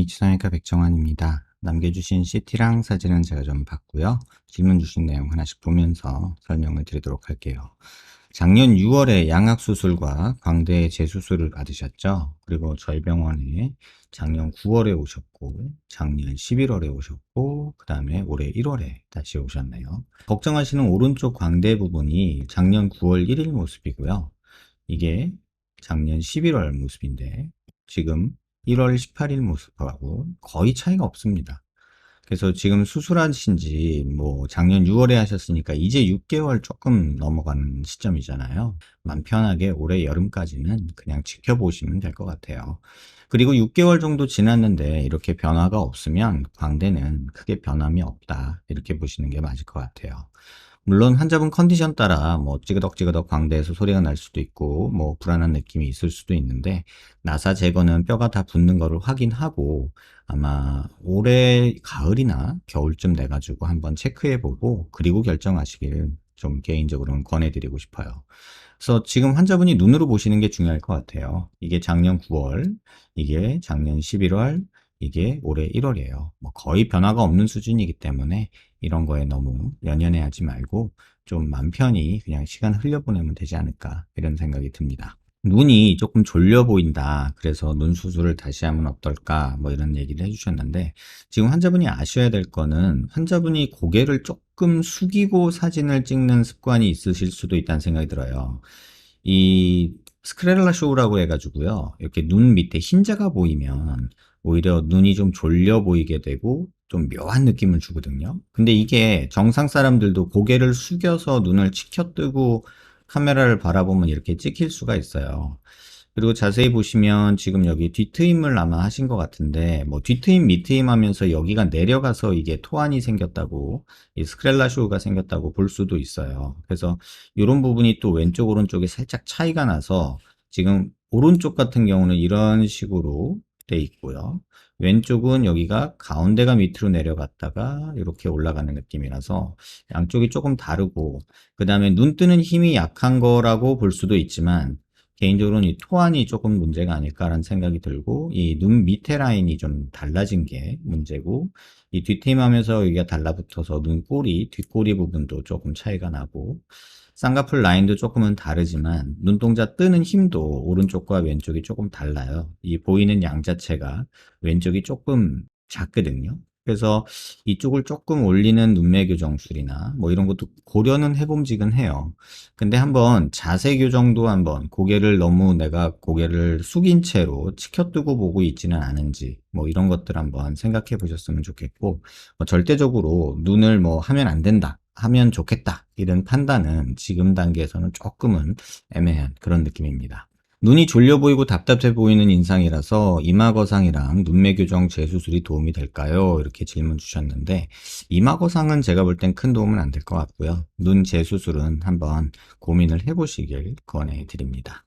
H상의과 백정환입니다. 남겨주신 CT랑 사진은 제가 좀 봤고요. 질문 주신 내용 하나씩 보면서 설명을 드리도록 할게요. 작년 6월에 양악수술과 광대 재수술을 받으셨죠. 그리고 저희 병원에 작년 9월에 오셨고 작년 11월에 오셨고 그 다음에 올해 1월에 다시 오셨네요. 걱정하시는 오른쪽 광대 부분이 작년 9월 1일 모습이고요. 이게 작년 11월 모습인데 지금 1월 18일 모습하고 거의 차이가 없습니다. 그래서 지금 수술하신 지 뭐 작년 6월에 하셨으니까 이제 6개월 조금 넘어가는 시점이잖아요. 맘 편하게 올해 여름까지는 그냥 지켜보시면 될 것 같아요. 그리고 6개월 정도 지났는데 이렇게 변화가 없으면 광대는 크게 변함이 없다. 이렇게 보시는 게 맞을 것 같아요. 물론 환자분 컨디션 따라 뭐 찌그덕찌그덕 광대에서 소리가 날 수도 있고 뭐 불안한 느낌이 있을 수도 있는데 나사 제거는 뼈가 다 붙는 거를 확인하고 아마 올해 가을이나 겨울쯤 돼 가지고 한번 체크해 보고 그리고 결정하시기를 좀 개인적으로는 권해드리고 싶어요. 그래서 지금 환자분이 눈으로 보시는 게 중요할 것 같아요. 이게 작년 9월, 이게 작년 11월, 이게 올해 1월이에요. 뭐 거의 변화가 없는 수준이기 때문에 이런 거에 너무 연연해하지 말고 좀 맘 편히 그냥 시간 흘려보내면 되지 않을까 이런 생각이 듭니다. 눈이 조금 졸려 보인다. 그래서 눈 수술을 다시 하면 어떨까? 뭐 이런 얘기를 해주셨는데 지금 환자분이 아셔야 될 거는 환자분이 고개를 조금 숙이고 사진을 찍는 습관이 있으실 수도 있다는 생각이 들어요. 이 스크레라 쇼라고 해가지고요. 이렇게 눈 밑에 흰자가 보이면 오히려 눈이 좀 졸려 보이게 되고 좀 묘한 느낌을 주거든요. 근데 이게 정상 사람들도 고개를 숙여서 눈을 치켜뜨고 카메라를 바라보면 이렇게 찍힐 수가 있어요. 그리고 자세히 보시면 지금 여기 뒤트임을 아마 하신 것 같은데 뭐 뒤트임 밑트임 하면서 여기가 내려가서 이게 토안이 생겼다고 이 스크렐라쇼가 생겼다고 볼 수도 있어요. 그래서 이런 부분이 또 왼쪽 오른쪽에 살짝 차이가 나서 지금 오른쪽 같은 경우는 이런 식으로 돼 있고요. 왼쪽은 여기가 가운데가 밑으로 내려갔다가 이렇게 올라가는 느낌이라서 양쪽이 조금 다르고 그 다음에 눈 뜨는 힘이 약한 거라고 볼 수도 있지만 개인적으로는 이 토안이 조금 문제가 아닐까라는 생각이 들고 이 눈 밑에 라인이 좀 달라진 게 문제고 이 뒤트임하면서 여기가 달라붙어서 눈꼬리, 뒷꼬리 부분도 조금 차이가 나고 쌍꺼풀 라인도 조금은 다르지만 눈동자 뜨는 힘도 오른쪽과 왼쪽이 조금 달라요. 이 보이는 양 자체가 왼쪽이 조금 작거든요. 그래서 이쪽을 조금 올리는 눈매 교정술이나 뭐 이런 것도 고려는 해봄직은 해요. 근데 한번 자세 교정도 한번 고개를 너무 내가 고개를 숙인 채로 치켜뜨고 보고 있지는 않은지 뭐 이런 것들 한번 생각해 보셨으면 좋겠고 뭐 절대적으로 눈을 뭐 하면 안 된다. 하면 좋겠다. 이런 판단은 지금 단계에서는 조금은 애매한 그런 느낌입니다. 눈이 졸려 보이고 답답해 보이는 인상이라서 이마거상이랑 눈매 교정 재수술이 도움이 될까요? 이렇게 질문 주셨는데 이마거상은 제가 볼 땐 큰 도움은 안 될 것 같고요. 눈 재수술은 한번 고민을 해보시길 권해드립니다.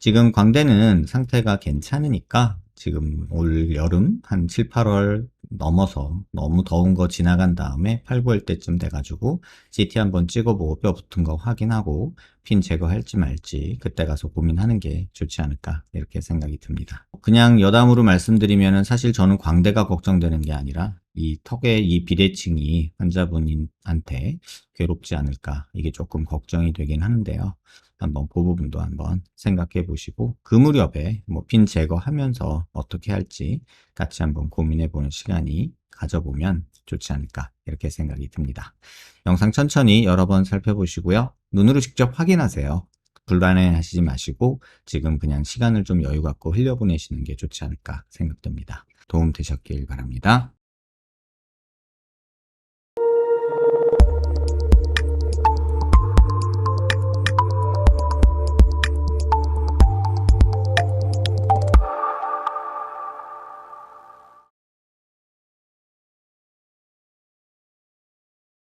지금 광대는 상태가 괜찮으니까 지금 올 여름 한 7, 8월 넘어서 너무 더운 거 지나간 다음에 8, 9월 때쯤 돼가지고 CT 한번 찍어보고 뼈 붙은 거 확인하고 핀 제거할지 말지 그때 가서 고민하는 게 좋지 않을까 이렇게 생각이 듭니다. 그냥 여담으로 말씀드리면은 사실 저는 광대가 걱정되는 게 아니라 이 턱의 이 비대칭이 환자분한테 괴롭지 않을까 이게 조금 걱정이 되긴 하는데요. 한번 그 부분도 한번 생각해 보시고 그 무렵에 뭐 핀 제거하면서 어떻게 할지 같이 한번 고민해 보는 시간이 가져보면 좋지 않을까 이렇게 생각이 듭니다. 영상 천천히 여러 번 살펴보시고요. 눈으로 직접 확인하세요. 불안해 하시지 마시고 지금 그냥 시간을 좀 여유 갖고 흘려보내시는 게 좋지 않을까 생각됩니다. 도움 되셨길 바랍니다.